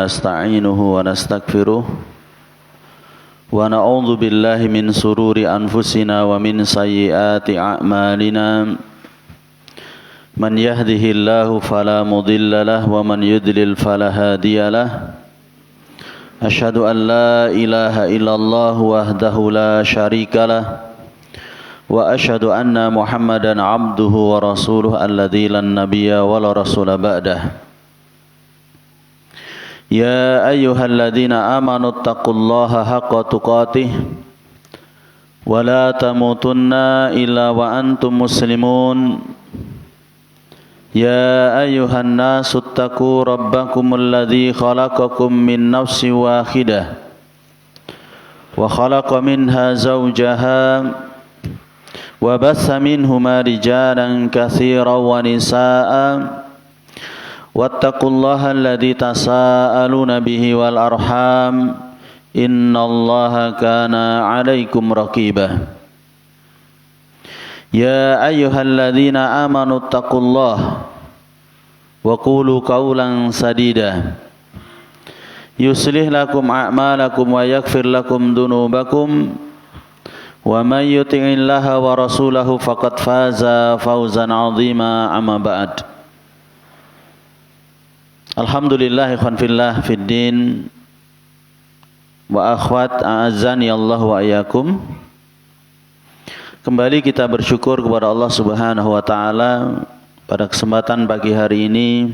نستعينه ونستغفره ونعوذ بالله من شرور أنفسنا ومن سيئات أعمالنا من يهده الله فلا مضل له ومن يضلل فلا هادي له أشهد أن لا إله إلا الله وحده لا شريك له وأشهد أن محمدا عبده ورسوله الذي لا نبي ولا رسول بعده يا أيها الذين آمنوا اتقوا الله حق تقاته ولا تموتن إلا وأنتم مسلمون يا أيها الناس اتقوا ربكم الذي خلقكم من نفس واحدة وخلق منها زوجها وبث منهما رجالا كثيرا ونساء واتقوا الله الذي تساءلون به والأرحام إن الله كان عليكم رقيبا يا أيها الذين آمنوا اتقوا الله وقولوا قولا سديدا يصلح لكم أعمالكم ويغفر لكم ذنوبكم ومن يطع الله ورسوله فقد فاز فوزا عظيما أما بعد Alhamdulillah ikhwan fillah fiddin wa akhwat a'azzani Allah wa iyyakum. Kembali kita bersyukur kepada Allah Subhanahu wa taala pada kesempatan pagi hari ini.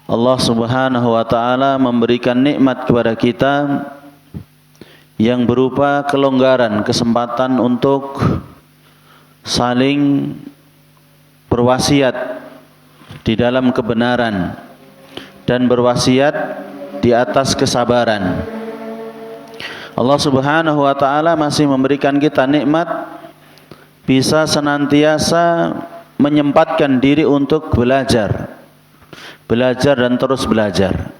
Allah Subhanahu wa taala memberikan nikmat kepada kita yang berupa kelonggaran, kesempatan untuk saling berwasiat di dalam kebenaran dan berwasiat di atas kesabaran. Allah Subhanahu wa taala masih memberikan kita nikmat bisa senantiasa menyempatkan diri untuk belajar dan terus belajar.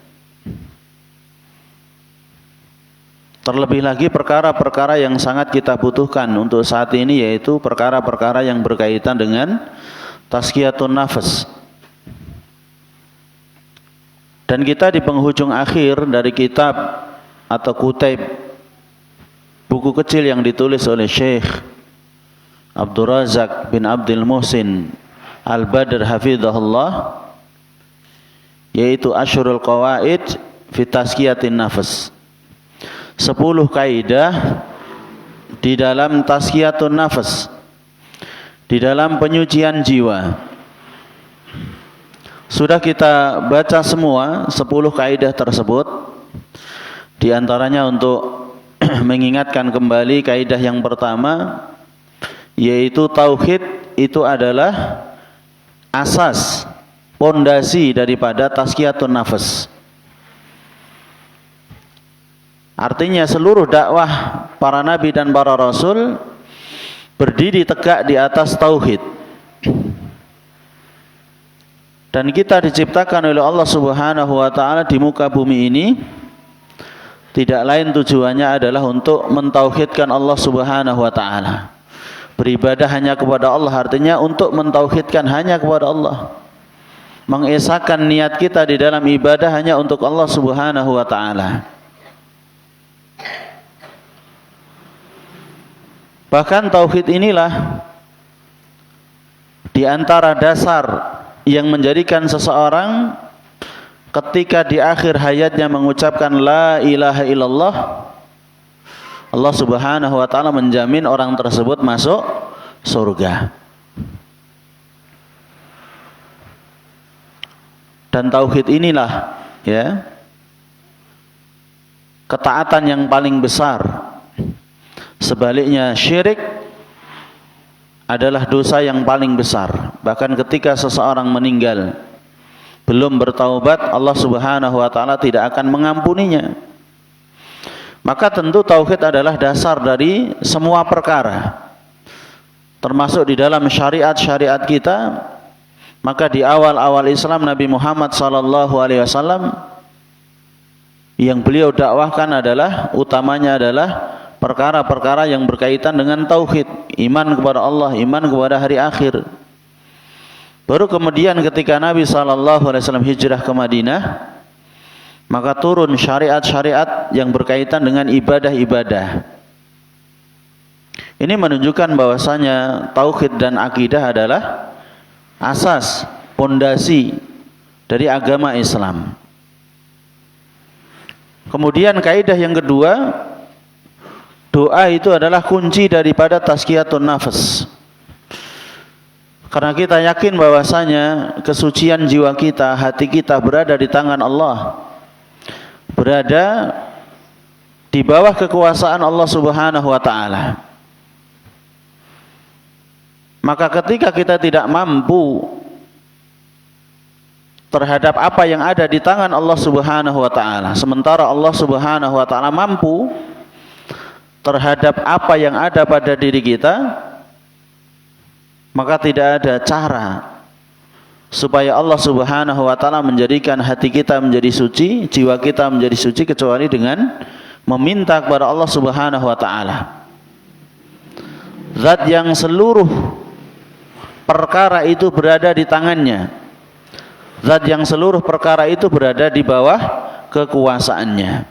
Terlebih lagi perkara-perkara yang sangat kita butuhkan untuk saat ini, yaitu perkara-perkara yang berkaitan dengan tazkiyatun nafas. Dan kita di penghujung akhir dari kitab atau kutaib, buku kecil yang ditulis oleh Syekh Abdul Razak bin Abdul Muhsin Al-Badr hafizahullah, yaitu Asyrul Qawaid fi Tazkiyatin Nafas, 10 kaidah di dalam tazkiyatun nafas, di dalam penyucian jiwa. Sudah kita baca semua 10 kaidah tersebut. Di antaranya untuk mengingatkan kembali kaidah yang pertama, yaitu tauhid itu adalah asas, pondasi daripada tazkiyatun nafas. Artinya seluruh dakwah para nabi dan para rasul berdiri tegak di atas tauhid. Dan kita diciptakan oleh Allah Subhanahu wa taala di muka bumi ini tidak lain tujuannya adalah untuk mentauhidkan Allah Subhanahu wa taala. Beribadah hanya kepada Allah artinya untuk mentauhidkan hanya kepada Allah. Mengesahkan niat kita di dalam ibadah hanya untuk Allah Subhanahu wa taala. Bahkan tauhid inilah di antara dasar yang menjadikan seseorang ketika di akhir hayatnya mengucapkan la ilaha illallah, Allah Subhanahu wa taala menjamin orang tersebut masuk surga. Dan tauhid inilah ya ketaatan yang paling besar. Sebaliknya syirik adalah dosa yang paling besar. Bahkan ketika seseorang meninggal belum bertaubat, Allah Subhanahu wa taala tidak akan mengampuninya. Maka tentu tauhid adalah dasar dari semua perkara, termasuk di dalam syariat-syariat kita. Maka di awal-awal Islam Nabi Muhammad SAW yang beliau dakwahkan adalah utamanya adalah perkara-perkara yang berkaitan dengan tauhid, iman kepada Allah, iman kepada hari akhir. Baru kemudian ketika Nabi SAW hijrah ke Madinah, maka turun syariat-syariat yang berkaitan dengan ibadah-ibadah. Ini menunjukkan bahwasanya tauhid dan akidah adalah asas, pondasi dari agama Islam. Kemudian kaidah yang kedua, doa itu adalah kunci daripada tazkiyatun nafs. Karena kita yakin bahwasanya kesucian jiwa kita, hati kita berada di tangan Allah, berada di bawah kekuasaan Allah Subhanahu wa taala. Maka ketika kita tidak mampu terhadap apa yang ada di tangan Allah Subhanahu wa taala, sementara Allah Subhanahu wa taala mampu terhadap apa yang ada pada diri kita, maka tidak ada cara supaya Allah Subhanahu wa taala menjadikan hati kita menjadi suci, jiwa kita menjadi suci, kecuali dengan meminta kepada Allah Subhanahu wa taala. Zat yang seluruh perkara itu berada di tangannya, zat yang seluruh perkara itu berada di bawah kekuasaannya.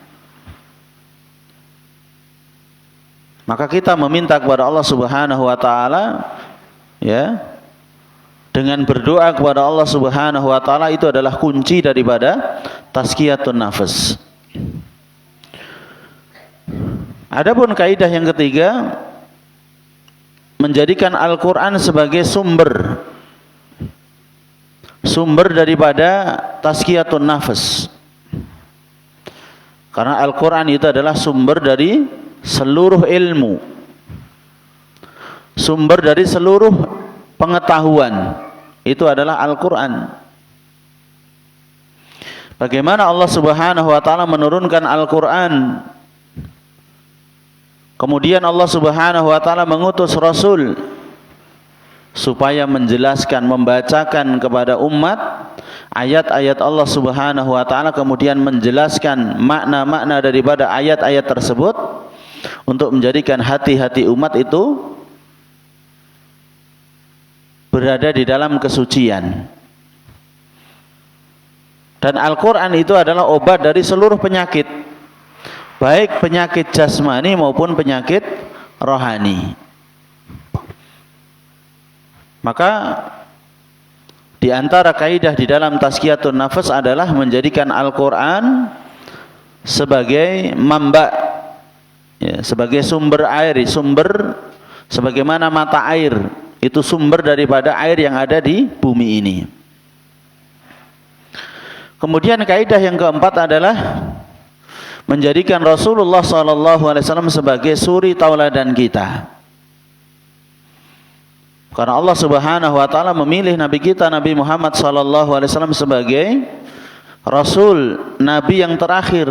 Maka kita meminta kepada Allah Subhanahu wa taala, ya, dengan berdoa kepada Allah Subhanahu wa taala itu adalah kunci daripada tazkiyatun nafs. Adapun kaidah yang ketiga, menjadikan Al-Qur'an sebagai sumber daripada tazkiyatun nafs. Karena Al-Qur'an itu adalah sumber dari seluruh ilmu, sumber dari seluruh pengetahuan, itu adalah Al-Qur'an. Bagaimana Allah Subhanahu wa taala menurunkan Al-Qur'an, kemudian Allah Subhanahu wa taala mengutus Rasul supaya menjelaskan, membacakan kepada umat ayat-ayat Allah Subhanahu wa taala, kemudian menjelaskan makna-makna daripada ayat-ayat tersebut untuk menjadikan hati-hati umat itu berada di dalam kesucian. Dan Al-Qur'an itu adalah obat dari seluruh penyakit, baik penyakit jasmani maupun penyakit rohani. Maka di antara kaidah di dalam tazkiyatun nafs adalah menjadikan Al-Qur'an sebagai mamba, ya, sebagai sumber air, sumber sebagaimana mata air itu sumber daripada air yang ada di bumi ini. Kemudian kaidah yang keempat adalah menjadikan Rasulullah SAW sebagai suri tauladan kita. Karena Allah Subhanahu wa taala memilih Nabi kita Nabi Muhammad SAW sebagai Rasul, Nabi yang terakhir.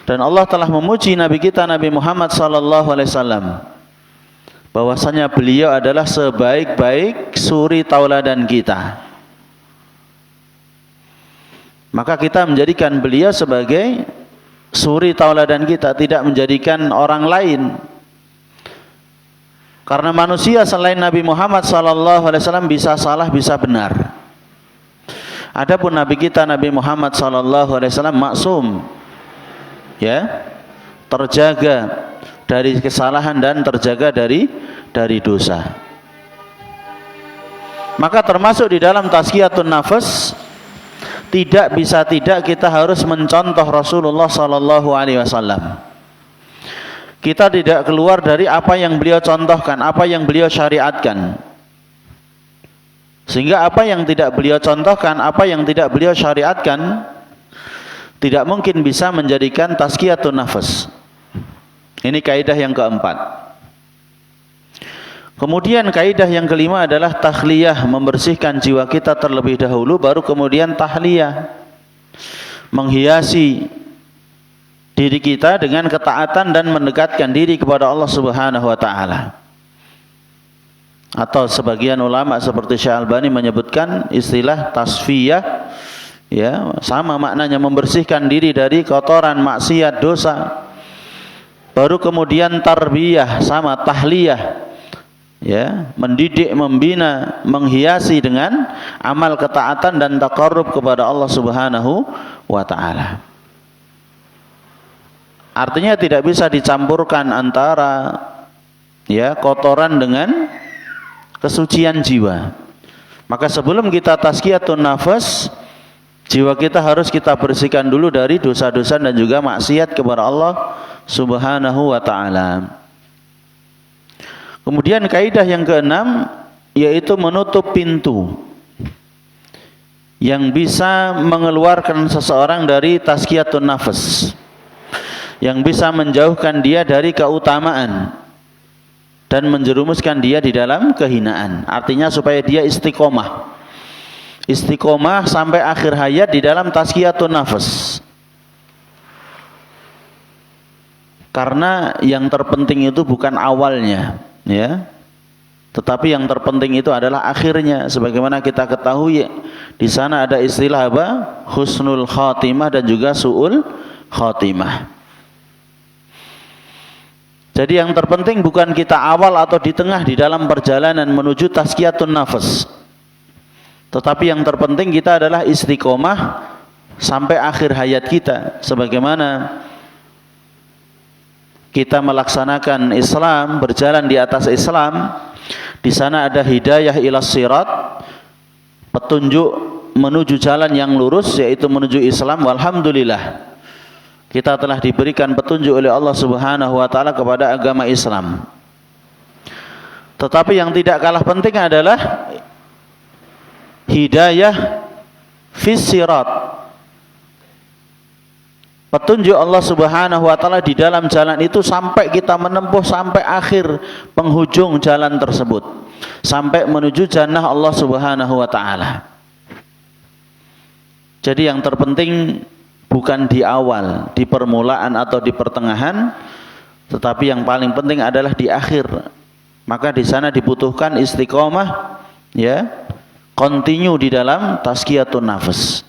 Dan Allah telah memuji Nabi kita Nabi Muhammad SAW bahwasanya beliau adalah sebaik-baik suri tauladan kita. Maka kita menjadikan beliau sebagai suri tauladan kita, tidak menjadikan orang lain. Karena manusia selain Nabi Muhammad SAW bisa salah, bisa benar. Adapun Nabi kita Nabi Muhammad SAW maksum, ya, terjaga dari kesalahan dan terjaga dari dosa. Maka termasuk di dalam tazkiyatun nafs, tidak bisa tidak kita harus mencontoh Rasulullah SAW. Kita tidak keluar dari apa yang beliau contohkan, apa yang beliau syariatkan. Sehingga apa yang tidak beliau contohkan, apa yang tidak beliau syariatkan, tidak mungkin bisa menjadikan tazkiyatun nafs. Ini kaidah yang keempat. Kemudian kaidah yang kelima adalah takhliyah, membersihkan jiwa kita terlebih dahulu, baru kemudian tahliyah, menghiasi diri kita dengan ketaatan dan mendekatkan diri kepada Allah Subhanahu wa taala. Atau sebagian ulama seperti Syekh Albani menyebutkan istilah tasfiyah, ya, sama maknanya, membersihkan diri dari kotoran maksiat dosa. Baru kemudian tarbiyah, sama tahliyah, ya, mendidik, membina, menghiasi dengan amal ketaatan dan taqarrub kepada Allah Subhanahu wa taala. Artinya tidak bisa dicampurkan antara ya kotoran dengan kesucian jiwa. Maka sebelum kita tazkiyatun nafas, jiwa kita harus kita bersihkan dulu dari dosa-dosa dan juga maksiat kepada Allah Subhanahu wa taala. Kemudian kaidah yang keenam yaitu menutup pintu yang bisa mengeluarkan seseorang dari tazkiyatun nafas, yang bisa menjauhkan dia dari keutamaan dan menjerumuskan dia di dalam kehinaan. Artinya supaya dia istiqomah sampai akhir hayat di dalam tazkiyatun nafas. Karena yang terpenting itu bukan awalnya, ya, tetapi yang terpenting itu adalah akhirnya. Sebagaimana kita ketahui di sana ada istilah apa? Husnul khatimah dan juga su'ul khatimah. Jadi yang terpenting bukan kita awal atau di tengah di dalam perjalanan menuju tazkiyatun nafas, tetapi yang terpenting kita adalah istiqomah sampai akhir hayat kita. Sebagaimana kita melaksanakan Islam, berjalan di atas Islam, di sana ada hidayah ila sirat, petunjuk menuju jalan yang lurus, yaitu menuju Islam. Walhamdulillah, kita telah diberikan petunjuk oleh Allah Subhanahu wa taala kepada agama Islam. Tetapi yang tidak kalah penting adalah hidayah fis sirat, petunjuk Allah Subhanahu wa taala di dalam jalan itu sampai kita menempuh sampai akhir penghujung jalan tersebut, sampai menuju jannah Allah Subhanahu wa taala. Jadi yang terpenting bukan di awal, di permulaan atau di pertengahan, tetapi yang paling penting adalah di akhir. Maka di sana dibutuhkan istiqomah, ya, continue di dalam tazkiyatun nafas.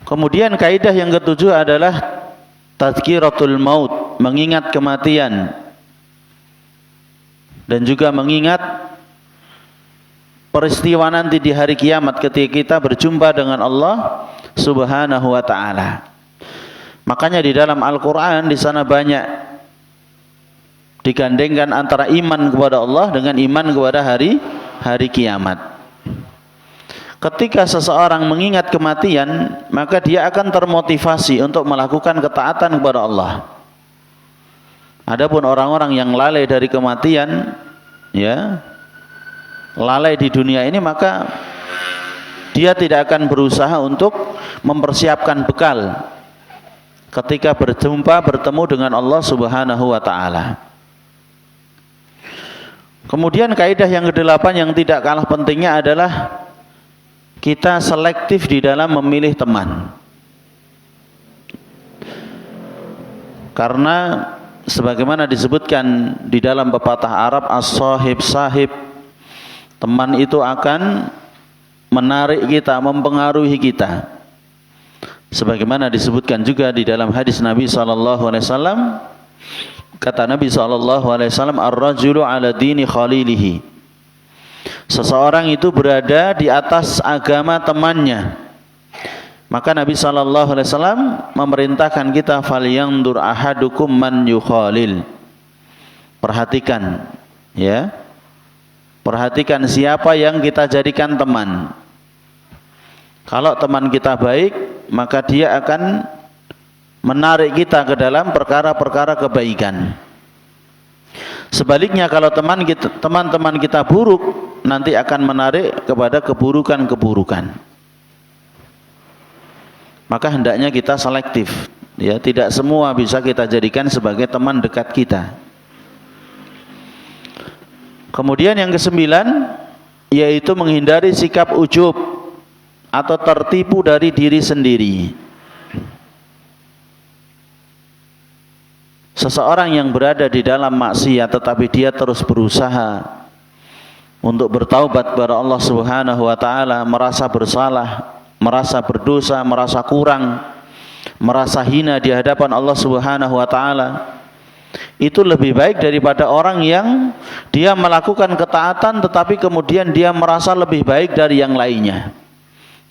Kemudian kaidah yang ketujuh adalah tadzkiratul maut, mengingat kematian dan juga mengingat peristiwa nanti di hari kiamat ketika kita berjumpa dengan Allah Subhanahu wa taala. Makanya di dalam Al-Qur'an di sana banyak digandengkan antara iman kepada Allah dengan iman kepada hari kiamat. Ketika seseorang mengingat kematian, maka dia akan termotivasi untuk melakukan ketaatan kepada Allah. Adapun orang-orang yang lalai dari kematian, ya, lalai di dunia ini, maka dia tidak akan berusaha untuk mempersiapkan bekal ketika bertemu dengan Allah Subhanahu wa taala. Kemudian kaidah yang kedelapan yang tidak kalah pentingnya adalah kita selektif di dalam memilih teman. Karena sebagaimana disebutkan di dalam pepatah Arab, as-sahib sahib, teman itu akan menarik kita, mempengaruhi kita. Sebagaimana disebutkan juga di dalam hadis Nabi SAW, kata Nabi SAW, ar-rajulu ala dini khalilihi, seseorang itu berada di atas agama temannya. Maka Nabi SAW memerintahkan kita, falyandur ahadukum man yukhalil, perhatikan, ya, perhatikan siapa yang kita jadikan teman. Kalau teman kita baik, maka dia akan menarik kita ke dalam perkara-perkara kebaikan. Sebaliknya kalau teman-teman kita buruk, nanti akan menarik kepada keburukan-keburukan. Maka hendaknya kita selektif, ya, tidak semua bisa kita jadikan sebagai teman dekat kita. Kemudian yang kesembilan yaitu menghindari sikap ujub atau tertipu dari diri sendiri. Seseorang yang berada di dalam maksiat tetapi dia terus berusaha untuk bertaubat kepada Allah Subhanahu wa taala, merasa bersalah, merasa berdosa, merasa kurang, merasa hina di hadapan Allah Subhanahu wa taala, itu lebih baik daripada orang yang dia melakukan ketaatan tetapi kemudian dia merasa lebih baik dari yang lainnya.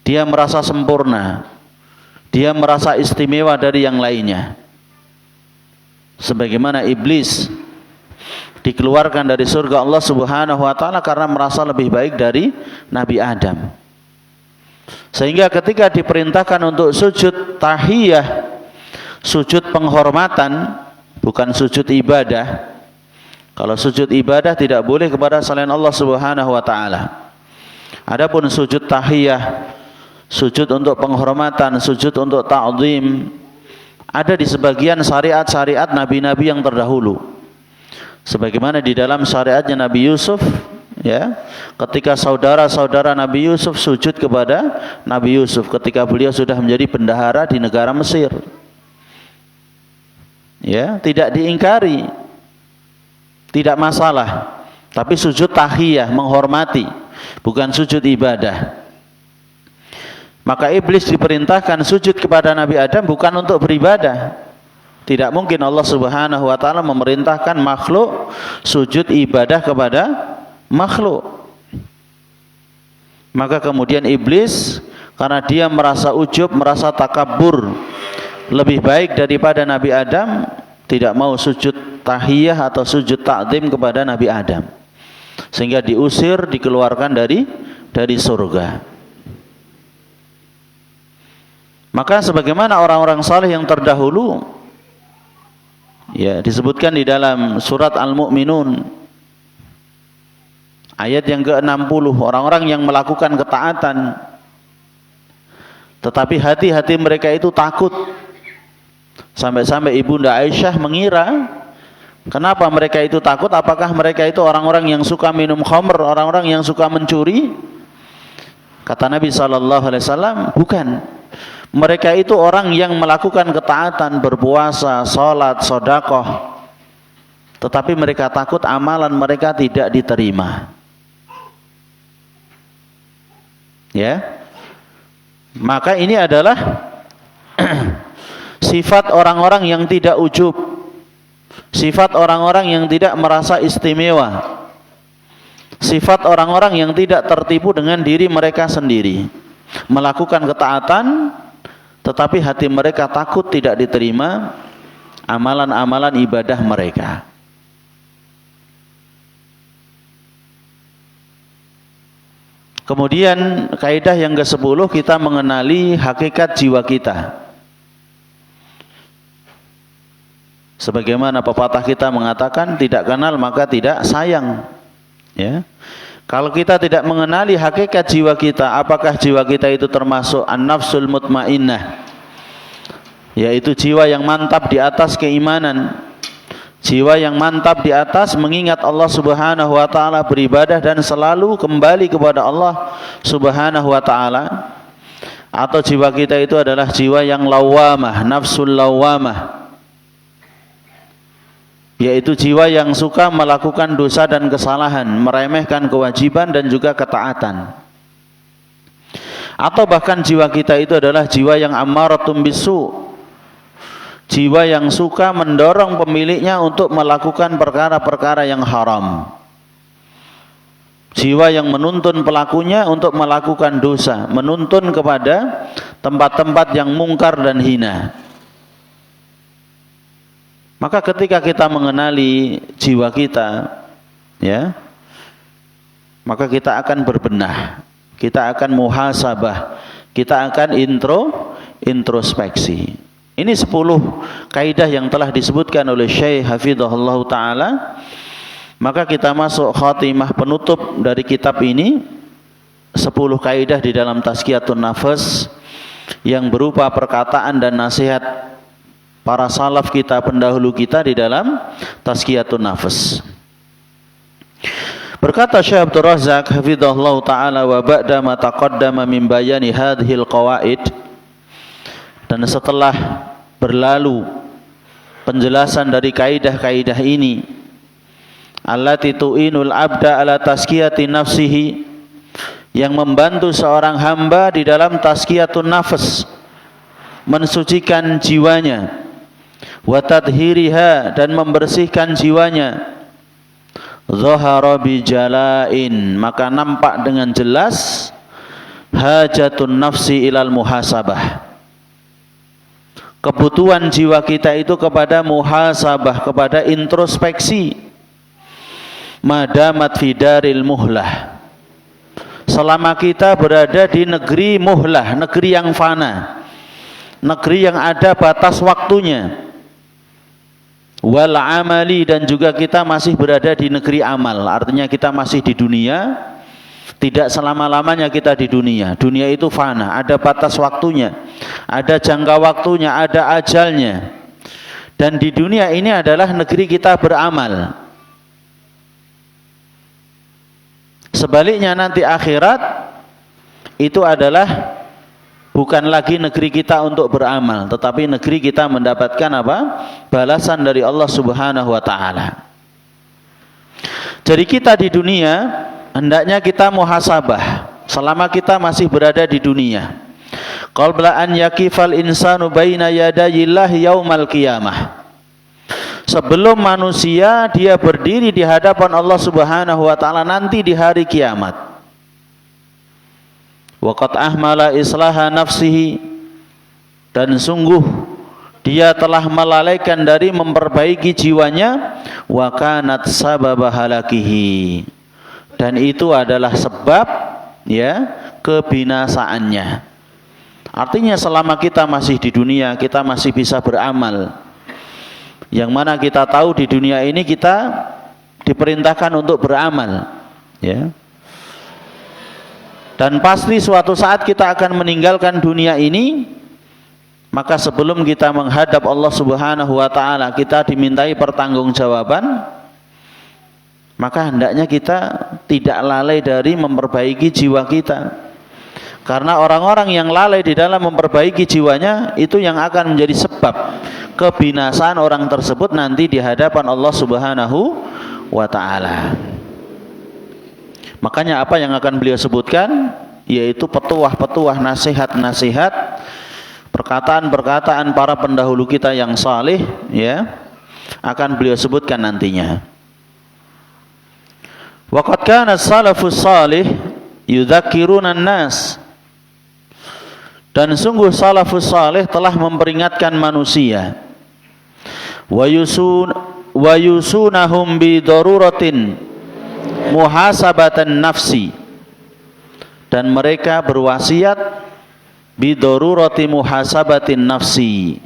Dia merasa sempurna, dia merasa istimewa dari yang lainnya. Sebagaimana iblis dikeluarkan dari surga Allah Subhanahu wa taala karena merasa lebih baik dari Nabi Adam. Sehingga ketika diperintahkan untuk sujud tahiyah, sujud penghormatan, bukan sujud ibadah. Kalau sujud ibadah tidak boleh kepada selain Allah Subhanahu wa taala. Adapun sujud tahiyah, sujud untuk penghormatan, sujud untuk ta'zim, ada di sebagian syariat-syariat nabi-nabi yang terdahulu. Sebagaimana di dalam syariatnya Nabi Yusuf, ya, ketika saudara-saudara Nabi Yusuf sujud kepada Nabi Yusuf ketika beliau sudah menjadi bendahara di negara Mesir. Ya, tidak diingkari, tidak masalah. Tapi sujud tahiyah, menghormati, bukan sujud ibadah. Maka iblis diperintahkan sujud kepada Nabi Adam bukan untuk beribadah. Tidak mungkin Allah Subhanahu wa taala memerintahkan makhluk sujud ibadah kepada makhluk. Maka kemudian iblis karena dia merasa ujub, merasa takabur, lebih baik daripada Nabi Adam, tidak mau sujud tahiyah atau sujud ta'zim kepada Nabi Adam, sehingga diusir, dikeluarkan dari surga. Maka sebagaimana orang-orang saleh yang terdahulu, ya, disebutkan di dalam surat Al-Mu'minun ayat yang ke-60, orang-orang yang melakukan ketaatan tetapi hati-hati mereka itu takut. Sampai-sampai Ibunda Aisyah mengira, kenapa mereka itu takut? Apakah mereka itu orang-orang yang suka minum khamr, orang-orang yang suka mencuri? Kata Nabi SAW, bukan. Mereka itu orang yang melakukan ketaatan, berpuasa, sholat, sedekah, tetapi mereka takut amalan mereka tidak diterima. Ya, maka ini adalah sifat orang-orang yang tidak ujub, sifat orang-orang yang tidak merasa istimewa, sifat orang-orang yang tidak tertipu dengan diri mereka sendiri, melakukan ketaatan tetapi hati mereka takut tidak diterima amalan-amalan ibadah mereka. Kemudian kaidah yang ke-10, kita mengenali hakikat jiwa kita. Sebagaimana pepatah kita mengatakan, tidak kenal maka tidak sayang. Ya. Kalau kita tidak mengenali hakikat jiwa kita, apakah jiwa kita itu termasuk an-nafsul mutmainnah, yaitu jiwa yang mantap di atas keimanan, jiwa yang mantap di atas mengingat Allah Subhanahu wa taala, beribadah dan selalu kembali kepada Allah Subhanahu wa taala, atau jiwa kita itu adalah jiwa yang lawamah, nafsul lawamah, yaitu jiwa yang suka melakukan dosa dan kesalahan, meremehkan kewajiban dan juga ketaatan. Atau bahkan jiwa kita itu adalah jiwa yang ammaratum bisu, jiwa yang suka mendorong pemiliknya untuk melakukan perkara-perkara yang haram, jiwa yang menuntun pelakunya untuk melakukan dosa, menuntun kepada tempat-tempat yang mungkar dan hina. Maka ketika kita mengenali jiwa kita, ya, maka kita akan berbenah, kita akan muhasabah, kita akan introspeksi. Ini 10 kaidah yang telah disebutkan oleh Syekh Hafizahullah Ta'ala. Maka kita masuk khatimah penutup dari kitab ini, 10 kaidah di dalam Tazkiyatun Nafas yang berupa perkataan dan nasihat para salaf kita, pendahulu kita di dalam Tazkiyatun Nafas. Berkata Syekh Abdul Razak hafizahullah ta'ala, wa ba'da ma taqaddama min bayani hadhil qawaid, dan setelah berlalu penjelasan dari kaidah-kaidah ini, allati tu'inul abda ala tazkiyati nafsihi, yang membantu seorang hamba di dalam tazkiyatun nafas, mensucikan jiwanya, wa tadhhiriha, dan membersihkan jiwanya, zahara bijalain, maka nampak dengan jelas hajatun nafsi ilal muhasabah, kebutuhan jiwa kita itu kepada muhasabah, kepada introspeksi. Madamat fidaril muhlah, selama kita berada di negeri muhlah, negeri yang fana, negeri yang ada batas waktunya. Wal amali, dan juga kita masih berada di negeri amal, artinya kita masih di dunia, tidak selama-lamanya kita di dunia. Dunia itu fana, ada batas waktunya, ada jangka waktunya, ada ajalnya. Dan di dunia ini adalah negeri kita beramal. Sebaliknya nanti akhirat itu adalah bukan lagi negeri kita untuk beramal, tetapi negeri kita mendapatkan apa? Balasan dari Allah Subhanahu wa taala. Jadi kita di dunia hendaknya kita muhasabah selama kita masih berada di dunia. Qabla an yakifal insanu baina yadayillahi yaumal qiyamah. Sebelum manusia dia berdiri di hadapan Allah Subhanahu wa taala nanti di hari kiamat. Waqad ahmala islaha nafsihi, dan sungguh dia telah melalaikan dari memperbaiki jiwanya, wa kanat sababa halakihi, dan itu adalah sebab kebinasaannya. Artinya selama kita masih di dunia kita masih bisa beramal, yang mana kita tahu di dunia ini kita diperintahkan untuk beramal, ya. Dan pasti suatu saat kita akan meninggalkan dunia ini, maka sebelum kita menghadap Allah Subhanahu wa taala kita dimintai pertanggungjawaban, maka hendaknya kita tidak lalai dari memperbaiki jiwa kita. Karena orang-orang yang lalai di dalam memperbaiki jiwanya itu yang akan menjadi sebab kebinasaan orang tersebut nanti di hadapan Allah Subhanahu wa taala. Makanya apa yang akan beliau sebutkan, yaitu petuah-petuah, nasihat-nasihat, perkataan-perkataan para pendahulu kita yang saleh, ya, akan beliau sebutkan nantinya. Waqad kana salafus salih yudzakiruna an-nas, dan sungguh salafus salih telah memperingatkan manusia, wa yusunahum bi daruratin muhasabatan nafsi, dan mereka berwasiat bidorurati muhasabatin nafsi,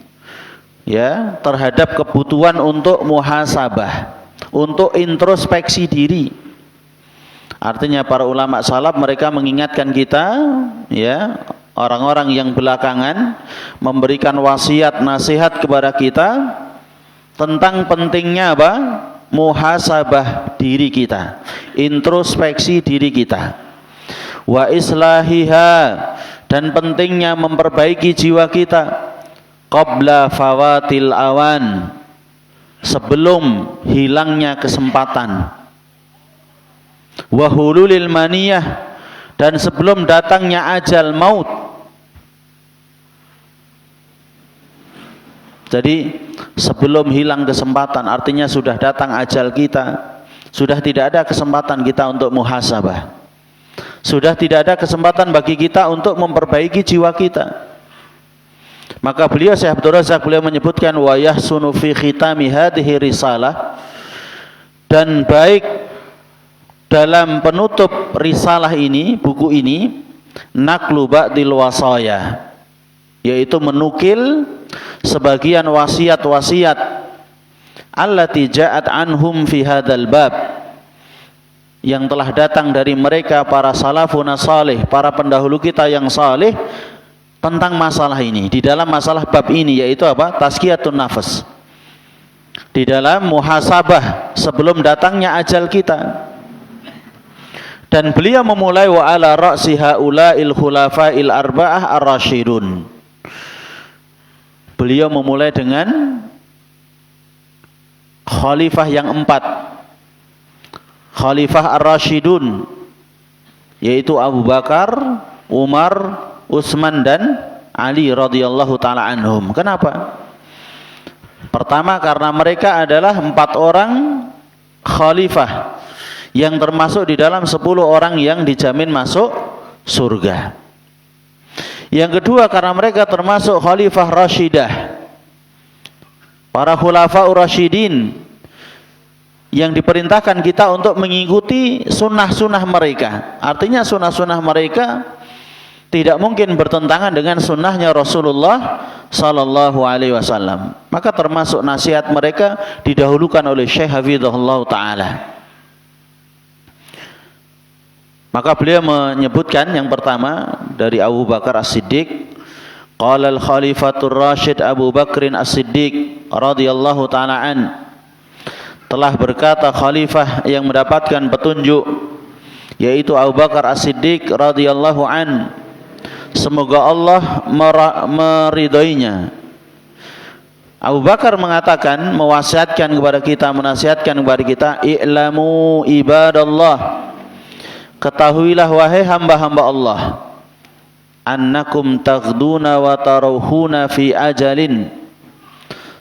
ya, terhadap kebutuhan untuk muhasabah, untuk introspeksi diri. Artinya para ulama salaf mereka mengingatkan kita, ya, orang-orang yang belakangan memberikan wasiat nasihat kepada kita tentang pentingnya apa? Muhasabah diri kita, introspeksi diri kita, wa islahiha, dan pentingnya memperbaiki jiwa kita, qabla fawatil awan, sebelum hilangnya kesempatan, wa hululil maniyah, dan sebelum datangnya ajal maut. Jadi sebelum hilang kesempatan, artinya sudah datang ajal kita, sudah tidak ada kesempatan kita untuk muhasabah, sudah tidak ada kesempatan bagi kita untuk memperbaiki jiwa kita. Maka beliau Syekh Abdul Razak beliau menyebutkan wa yahsunu fi khitami hadhihi risalah, dan baik dalam penutup risalah ini, buku ini, naqlu ba'dil wasaya, yaitu menukil sebagian wasiat-wasiat allati ja'at anhum fi hadzal bab, yang telah datang dari mereka para salafun salih, para pendahulu kita yang saleh, tentang masalah ini, di dalam masalah bab ini, yaitu apa? Tazkiyatun nafas, di dalam muhasabah sebelum datangnya ajal kita. Dan beliau memulai wa ala ra'si haula'il khulafa'il arba'ah ar-rasyidun. Beliau memulai dengan khalifah yang 4, khalifah ar-rasyidun, yaitu Abu Bakar, Umar, Utsman, dan Ali radhiyallahu taala anhum. Kenapa? Pertama, karena mereka adalah 4 orang khalifah yang termasuk di dalam 10 orang yang dijamin masuk surga. Yang kedua, karena mereka termasuk khalifah rasyidah, para khulafaur rasyidin yang diperintahkan kita untuk mengikuti sunnah-sunnah mereka. Artinya sunnah-sunnah mereka tidak mungkin bertentangan dengan sunnahnya Rasulullah sallallahu alaihi wasallam. Maka termasuk nasihat mereka didahulukan oleh Syekh Hafizahullah taala. Maka beliau menyebutkan yang pertama dari Abu Bakar As-Siddiq, qala al-khalifatur rasyid Abu Bakrin As-Siddiq radhiyallahu taala an, telah berkata khalifah yang mendapatkan petunjuk yaitu Abu Bakar As-Siddiq radhiyallahu an, semoga Allah meridhoinya. Abu Bakar mengatakan, mewasiatkan kepada kita, menasihatkan kepada kita, i'lamu ibadallah, ketahuilah wahai hamba-hamba Allah, annakum taghduna wa tarawhuna fi ajalin,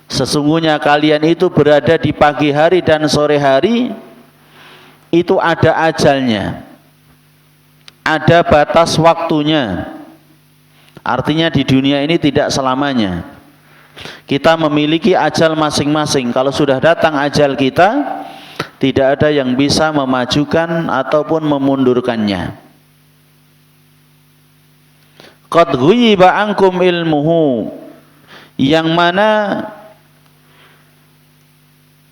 sesungguhnya kalian itu berada di pagi hari dan sore hari, itu ada ajalnya, ada batas waktunya. Artinya di dunia ini tidak selamanya. Kita memiliki ajal masing-masing. Kalau sudah datang ajal kita, tidak ada yang bisa memajukan ataupun memundurkannya. Qad ghuyiba ankum ilmuhu, yang mana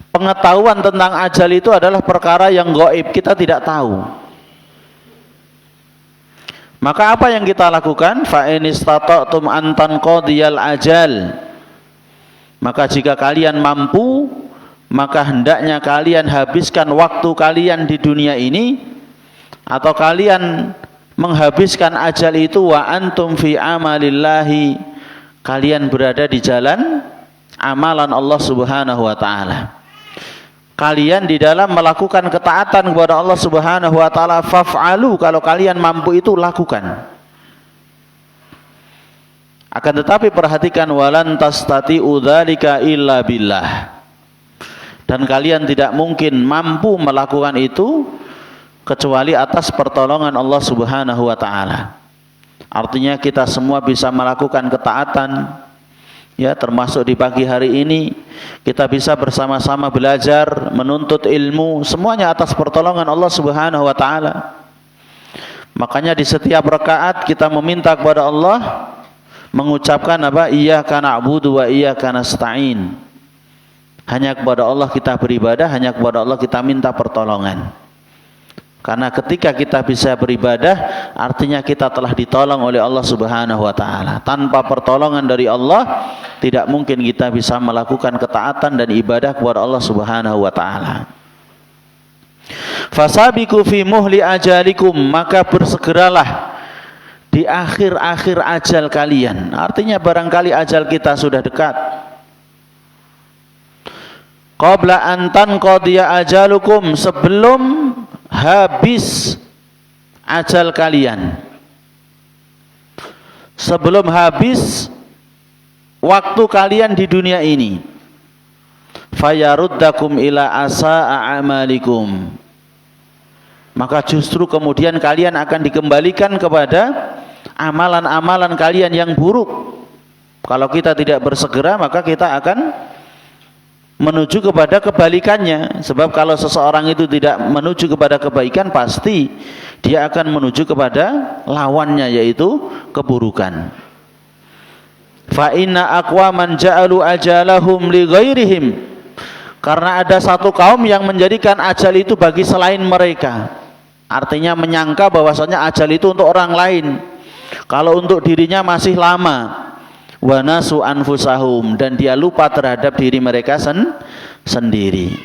pengetahuan tentang ajal itu adalah perkara yang gaib, kita tidak tahu. Maka apa yang kita lakukan? Fa in istata'tum an tanqadiyal ajal, maka jika kalian mampu, maka hendaknya kalian habiskan waktu kalian di dunia ini, atau kalian menghabiskan ajal itu wa antum fi amalillahi, kalian berada di jalan amalan Allah Subhanahu wa taala. Kalian di dalam melakukan ketaatan kepada Allah Subhanahu wa taala, faf'alu, kalau kalian mampu itu lakukan. Akan tetapi perhatikan, walan tastati'u dzalika illa billah, dan kalian tidak mungkin mampu melakukan itu kecuali atas pertolongan Allah Subhanahu wa taala. Artinya kita semua bisa melakukan ketaatan, ya, termasuk di pagi hari ini kita bisa bersama-sama belajar, menuntut ilmu, semuanya atas pertolongan Allah Subhanahu wa taala. Makanya di setiap rakaat kita meminta kepada Allah, mengucapkan apa? Iyyaka na'budu wa iyyaka nasta'in. Hanya kepada Allah kita beribadah, hanya kepada Allah kita minta pertolongan. Karena ketika kita bisa beribadah, artinya kita telah ditolong oleh Allah Subhanahu wa taala. Tanpa pertolongan dari Allah, tidak mungkin kita bisa melakukan ketaatan dan ibadah kepada Allah Subhanahu wa taala. Fasabiqu fi muhli ajalikum, maka bersegeralah di akhir-akhir ajal kalian. Artinya barangkali ajal kita sudah dekat. Qabla an tanqadiya ajalukum, sebelum habis ajal kalian, sebelum habis waktu kalian di dunia ini. Fayaruddakum ila asa'a amalikum, maka justru kemudian kalian akan dikembalikan kepada amalan-amalan kalian yang buruk. Kalau kita tidak bersegera, maka kita akan menuju kepada kebalikannya. Sebab kalau seseorang itu tidak menuju kepada kebaikan, pasti dia akan menuju kepada lawannya, yaitu keburukan. Fa inna aqwaman ja'alu ajalahum li ghairihim, karena ada satu kaum yang menjadikan ajal itu bagi selain mereka. Artinya menyangka bahwasanya ajal itu untuk orang lain, kalau untuk dirinya masih lama. Wa nasu anfusahum, dan dia lupa terhadap diri mereka sendiri.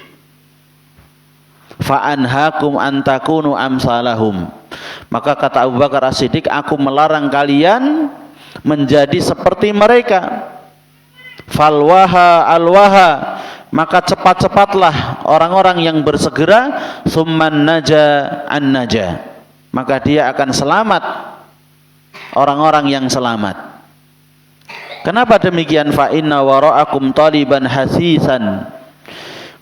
Fa anhaakum an takunu amsalahum, maka kata Abu Bakar As-Siddiq, aku melarang kalian menjadi seperti mereka. Falwaha alwaha, maka cepat-cepatlah orang-orang yang bersegera. Tsumman naja an naja, maka dia akan selamat, orang-orang yang selamat. Kenapa demikian? Fa inna wara'akum taliban hasisan.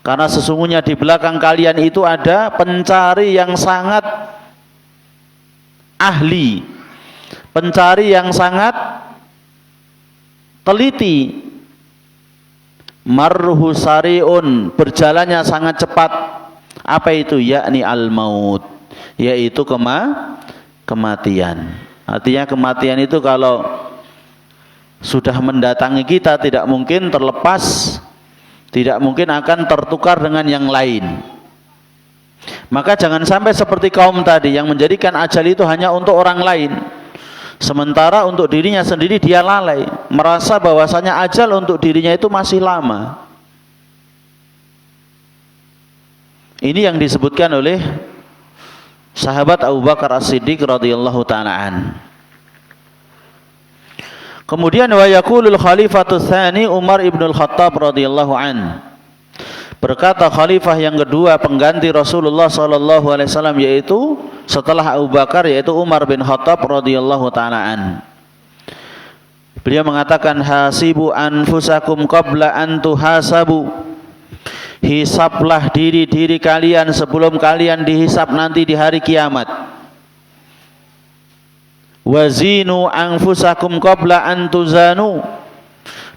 Karena sesungguhnya di belakang kalian itu ada pencari yang sangat ahli, pencari yang sangat teliti. Marruhu sari'un, berjalannya sangat cepat. Apa itu? Yakni al-maut, yaitu kematian. Artinya kematian itu kalau sudah mendatangi kita tidak mungkin terlepas, tidak mungkin akan tertukar dengan yang lain. Maka jangan sampai seperti kaum tadi yang menjadikan ajal itu hanya untuk orang lain, sementara untuk dirinya sendiri dia lalai, merasa bahwasanya ajal untuk dirinya itu masih lama. Ini yang disebutkan oleh sahabat Abu Bakar As-Siddiq radhiyallahu ta'ala an. Kemudian wa yaqulul khalifatu tsani Umar ibn al-Khattab radhiyallahu an. Berkata khalifah yang kedua pengganti Rasulullah sallallahu alaihi wasallam, yaitu setelah Abu Bakar, yaitu Umar bin Khattab radhiyallahu taala an. Beliau mengatakan, hasibu anfusakum qabla an tuhasabu. Hisablah diri-diri kalian sebelum kalian dihisab nanti di hari kiamat. Wazinu anfusakum qabla an tuzanu.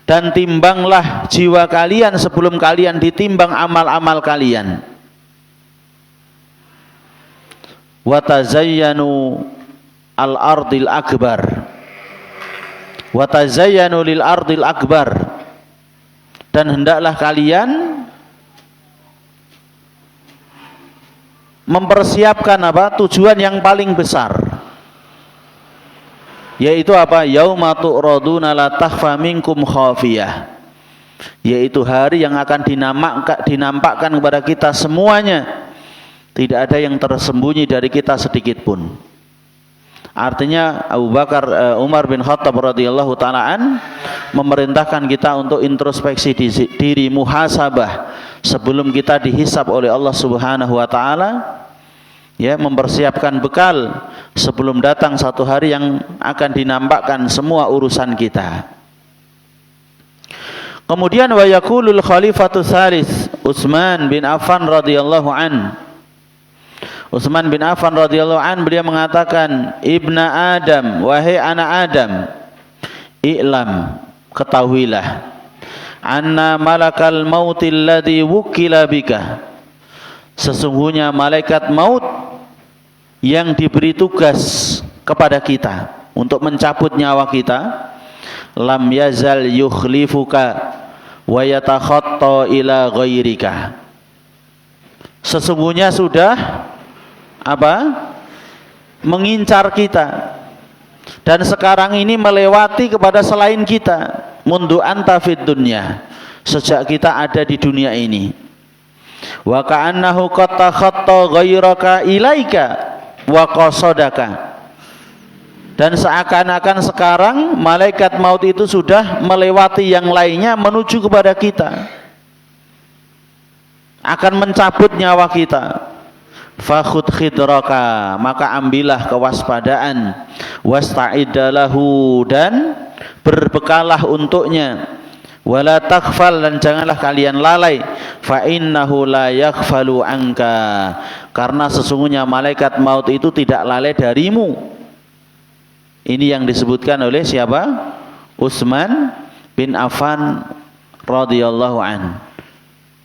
Dan timbanglah jiwa kalian sebelum kalian ditimbang amal-amal kalian. Watazayyanu al-ardil akbar. Watazayyanu lil ardil akbar. Dan hendaklah kalian mempersiapkan apa? Tujuan yang paling besar, yaitu apa? Yauma tu'raduna la takhfa minkum khafiyah, yaitu hari yang akan dinampakkan kepada kita semuanya, tidak ada yang tersembunyi dari kita sedikit pun. Artinya Umar bin Khattab radhiyallahu ta'ala an memerintahkan kita untuk introspeksi diri, muhasabah sebelum kita dihisab oleh Allah Subhanahu wa taala, ya, mempersiapkan bekal sebelum datang satu hari yang akan dinampakkan semua urusan kita. Kemudian wa yaqulul khalifatu tsalits Utsman bin Affan radhiyallahu an. Utsman bin Affan radhiyallahu an beliau mengatakan, ibna Adam, wahai anak Adam, i'lam, ketahuilah, anna malakal mautil ladzi wukila bika, sesungguhnya malaikat maut yang diberi tugas kepada kita untuk mencabut nyawa kita, lam yazal yukhlifuka wa yatakhatta ila ghairika, sesungguhnya sudah mengincar kita dan sekarang ini melewati kepada selain kita, mundu anta fid dunya, sejak kita ada di dunia ini. Wa ka'annahu qad takhatta ghairaka ilaika wa qasadaka, dan seakan-akan sekarang malaikat maut itu sudah melewati yang lainnya menuju kepada kita, akan mencabut nyawa kita. Fakhud khidraka, maka ambillah kewaspadaan, wasta'iddalahu, dan berbekalah untuknya, wala taghfal, dan janganlah kalian lalai, fa innahu la yaghfalu anka, karena sesungguhnya malaikat maut itu tidak lalai darimu. Ini yang disebutkan oleh siapa? Utsman bin Affan radhiyallahu an.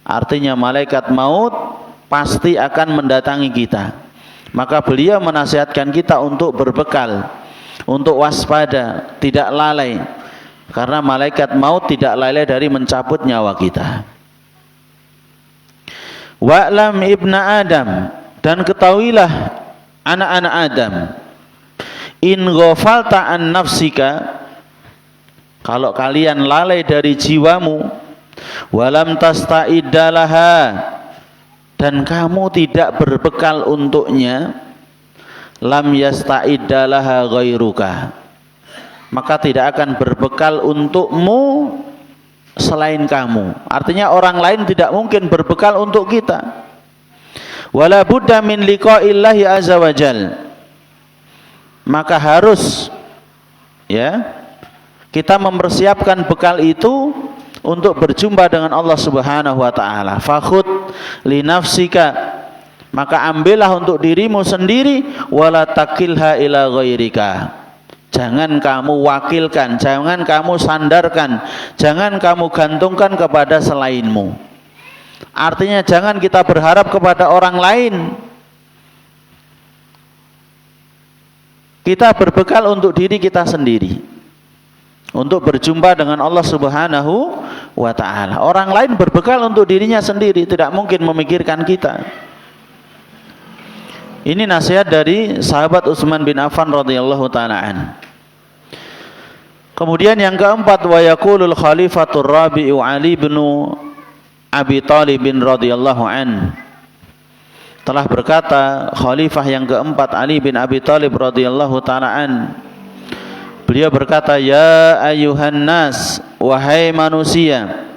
Artinya malaikat maut pasti akan mendatangi kita, maka beliau menasihatkan kita untuk berbekal, untuk waspada, tidak lalai, karena malaikat maut tidak lalai dari mencabut nyawa kita. Wa'lam ibna Adam, dan ketahuilah anak-anak Adam, in ghafalta an nafsika, kalau kalian lalai dari jiwamu, walam tasta'idalaha, dan kamu tidak berbekal untuknya, lam yasta'idalaha ghairuka, maka tidak akan berbekal untukmu selain kamu. Artinya orang lain tidak mungkin berbekal untuk kita. Wala budda min liqa'illahi azza wajal, maka harus, ya, Kita mempersiapkan bekal itu untuk berjumpa dengan Allah Subhanahu wa taala. Fakhud li nafsika, maka ambillah untuk dirimu sendiri, wala takilha ila ghairika. Jangan kamu wakilkan, jangan kamu sandarkan, jangan kamu gantungkan kepada selainmu. Artinya jangan kita berharap kepada orang lain. Kita berbekal untuk diri kita sendiri, untuk berjumpa dengan Allah Subhanahu wa ta'ala. Orang lain berbekal untuk dirinya sendiri, tidak mungkin memikirkan kita. Ini nasihat dari sahabat Utsman bin Affan radhiyallahu ta'ala an. Kemudian yang keempat, wa yaqulul khalifatur rabi'u Ali bin Abi Thalib radhiyallahu an. Telah berkata khalifah yang keempat Ali bin Abi Thalib radhiyallahu ta'ala an. Beliau berkata, ya ayuhan nas, wahai manusia,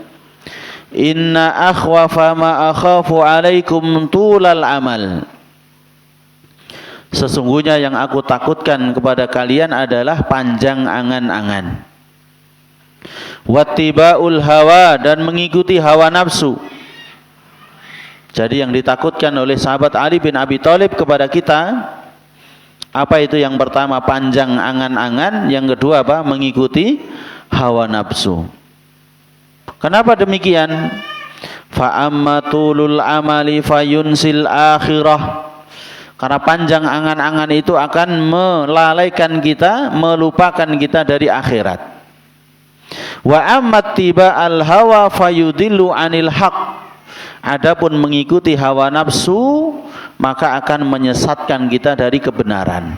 inna akhwafa ma akhafu alaikum tulal amal. Sesungguhnya yang aku takutkan kepada kalian adalah panjang angan-angan. Wattiba'ul hawa, dan mengikuti hawa nafsu. Jadi yang ditakutkan oleh sahabat Ali bin Abi Thalib kepada kita, apa itu? Yang pertama panjang angan-angan, yang kedua apa? Mengikuti hawa nafsu. Kenapa demikian? Fa amma tulul amali fayunsil akhirah. Karena panjang angan-angan itu akan melalaikan kita, melupakan kita dari akhirat. Wa ammat tiba al hawa fayudillu anil haq. Adapun mengikuti hawa nafsu, maka akan menyesatkan kita dari kebenaran.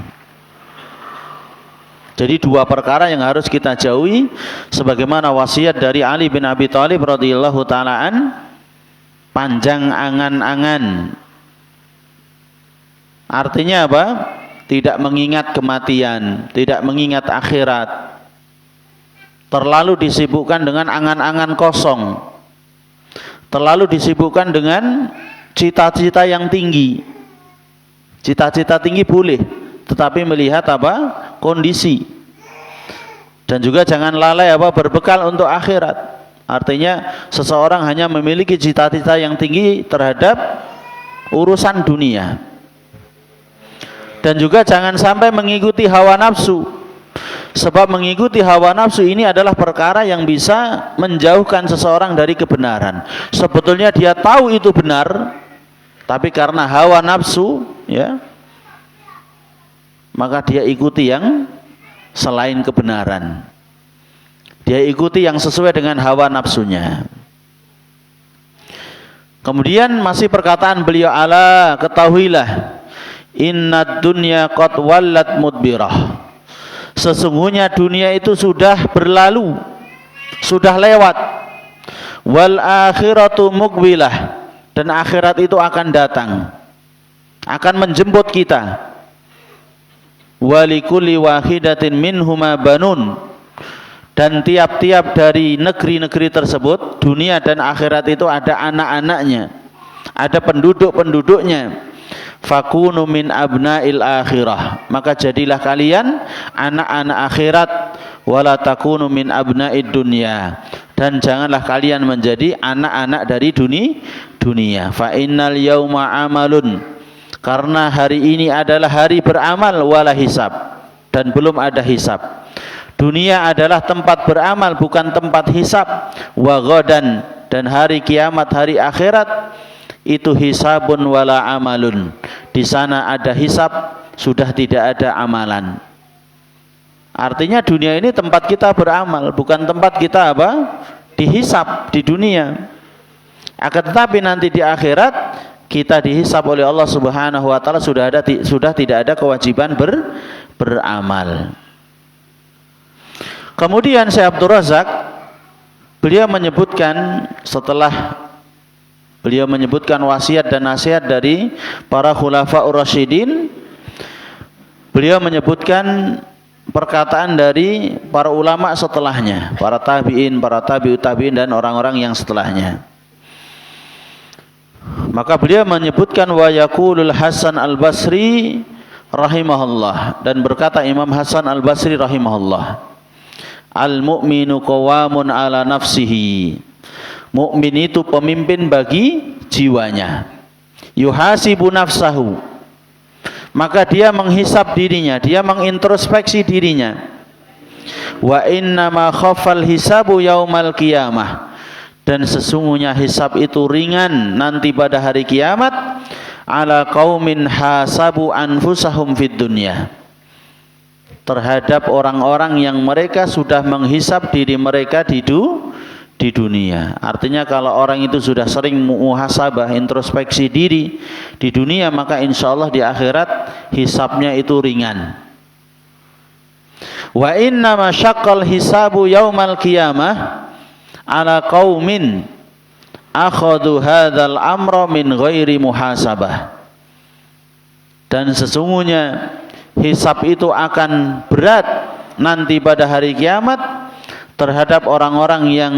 Jadi dua perkara yang harus kita jauhi, sebagaimana wasiat dari Ali bin Abi Thalib radhiyallahu ta'ala an, panjang angan-angan. Artinya apa? Tidak mengingat kematian, tidak mengingat akhirat. Terlalu disibukkan dengan angan-angan kosong. Terlalu disibukkan dengan cita-cita yang tinggi. Cita-cita tinggi boleh, tetapi melihat apa? Kondisi. Dan juga jangan lalai apa? Berbekal untuk akhirat. Artinya seseorang hanya memiliki cita-cita yang tinggi terhadap urusan dunia. Dan juga jangan sampai mengikuti hawa nafsu. Sebab mengikuti hawa nafsu ini adalah perkara yang bisa menjauhkan seseorang dari kebenaran. Sebetulnya dia tahu itu benar, tapi karena hawa nafsu, ya, maka dia ikuti yang selain kebenaran. Dia ikuti yang sesuai dengan hawa nafsunya. Kemudian masih perkataan beliau, ala, ketahuilah, innad dunya qad wallat mudbirah. Sesungguhnya dunia itu sudah berlalu, sudah lewat. Wal akhiratu muqbilah, dan akhirat itu akan datang, akan menjemput kita. Walikulli wahidatin minhuma banun, dan tiap-tiap dari negeri-negeri tersebut, dunia dan akhirat itu ada anak-anaknya, ada penduduk-penduduknya. Fakunu min abna'il akhirah, maka jadilah kalian anak-anak akhirat. Wala takunu min abna'id dunya, dan janganlah kalian menjadi anak-anak dari dunia. Fa innal yauma amalun, karena hari ini adalah hari beramal, wala hisab, dan belum ada hisab. Dunia adalah tempat beramal, bukan tempat hisab. Wa ghadan, dan hari kiamat, hari akhirat itu hisabun wala amalun. Di sana ada hisab, sudah tidak ada amalan. Artinya dunia ini tempat kita beramal, bukan tempat kita apa? Dihisab di dunia. Akan tetapi nanti di akhirat kita dihisab oleh Allah Subhanahu wa taala, sudah tidak ada kewajiban beramal. Kemudian Syekh Abdul Razak beliau menyebutkan, setelah beliau menyebutkan wasiat dan nasihat dari para khulafaur rasyidin, beliau menyebutkan perkataan dari para ulama setelahnya, para tabi'in, para tabi'ut tabi'in, dan orang-orang yang setelahnya. Maka beliau menyebutkan wa yaqulul Hasan al-Basri rahimahullah, dan berkata Imam Hasan al-Basri rahimahullah, Al-mu'minu qawamun ala nafsihi. Mukmin itu pemimpin bagi jiwanya. Yuhasibu nafsahu. Maka dia menghisab dirinya, dia mengintrospeksi dirinya. Wa innama khafal hisabu yaumal qiyamah. Dan sesungguhnya hisab itu ringan nanti pada hari kiamat. Ala qaumin hasabu anfusahum fid dunya. Terhadap orang-orang yang mereka sudah menghisab diri mereka di dunia. Artinya kalau orang itu sudah sering muhasabah, introspeksi diri di dunia, maka insya Allah di akhirat hisabnya itu ringan. Wa inna ma syaqqal hisabu yaumal qiyamah ala qaumin akhadhu hadzal amra min ghairi muhasabah. Dan sesungguhnya hisab itu akan berat nanti pada hari kiamat terhadap orang-orang yang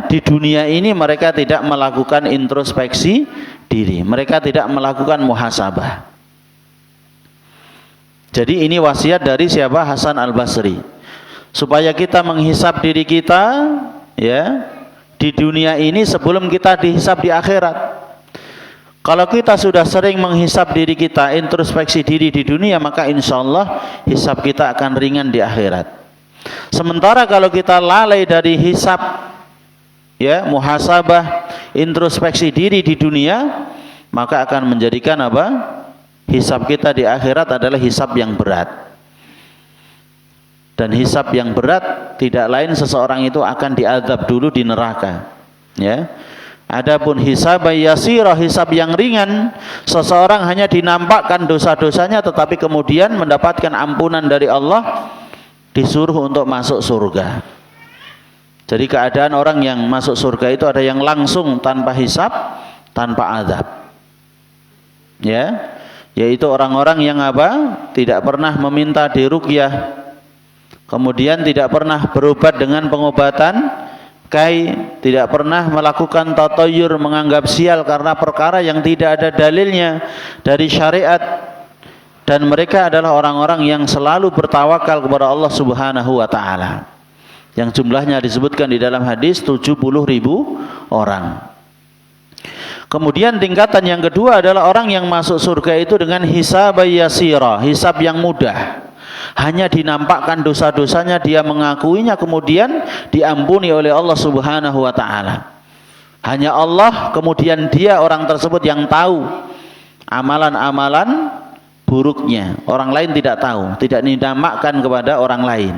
di dunia ini mereka tidak melakukan introspeksi diri, mereka tidak melakukan muhasabah. Jadi ini wasiat dari siapa? Hasan Al-Basri, supaya kita menghisab diri kita ya di dunia ini sebelum kita dihisab di akhirat. Kalau kita sudah sering menghisab diri kita, introspeksi diri di dunia, maka insya Allah hisab kita akan ringan di akhirat. Sementara kalau kita lalai dari hisab, ya, muhasabah, introspeksi diri di dunia, maka akan menjadikan apa? Hisab kita di akhirat adalah hisab yang berat. Dan hisab yang berat tidak lain seseorang itu akan diazab dulu di neraka. Ya. Adapun hisab yasirah, hisab yang ringan, seseorang hanya dinampakkan dosa-dosanya tetapi kemudian mendapatkan ampunan dari Allah, disuruh untuk masuk surga. Jadi keadaan orang yang masuk surga itu ada yang langsung tanpa hisab, tanpa azab. Ya, yaitu orang-orang yang tidak pernah meminta diruqyah, kemudian tidak pernah berobat dengan pengobatan tidak pernah melakukan tatayur, menganggap sial karena perkara yang tidak ada dalilnya dari syariat, dan mereka adalah orang-orang yang selalu bertawakal kepada Allah Subhanahu wa taala, yang jumlahnya disebutkan di dalam hadis 70.000 orang. Kemudian tingkatan yang kedua adalah orang yang masuk surga itu dengan hisab yasira, hisab yang mudah. Hanya dinampakkan dosa-dosanya, dia mengakuinya, kemudian diampuni oleh Allah Subhanahu wa taala. Hanya Allah, kemudian dia orang tersebut yang tahu amalan-amalan buruknya. Orang lain tidak tahu, tidak dinampakkan kepada orang lain.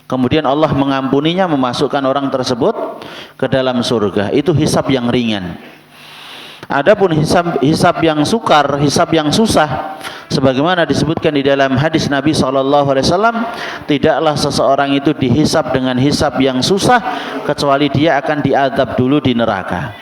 Kemudian Allah mengampuninya, memasukkan orang tersebut ke dalam surga. Itu hisab yang ringan. Adapun hisab yang sukar, hisab yang susah, sebagaimana disebutkan di dalam hadis Nabi SAW, tidaklah seseorang itu dihisab dengan hisab yang susah kecuali dia akan diazab dulu di neraka.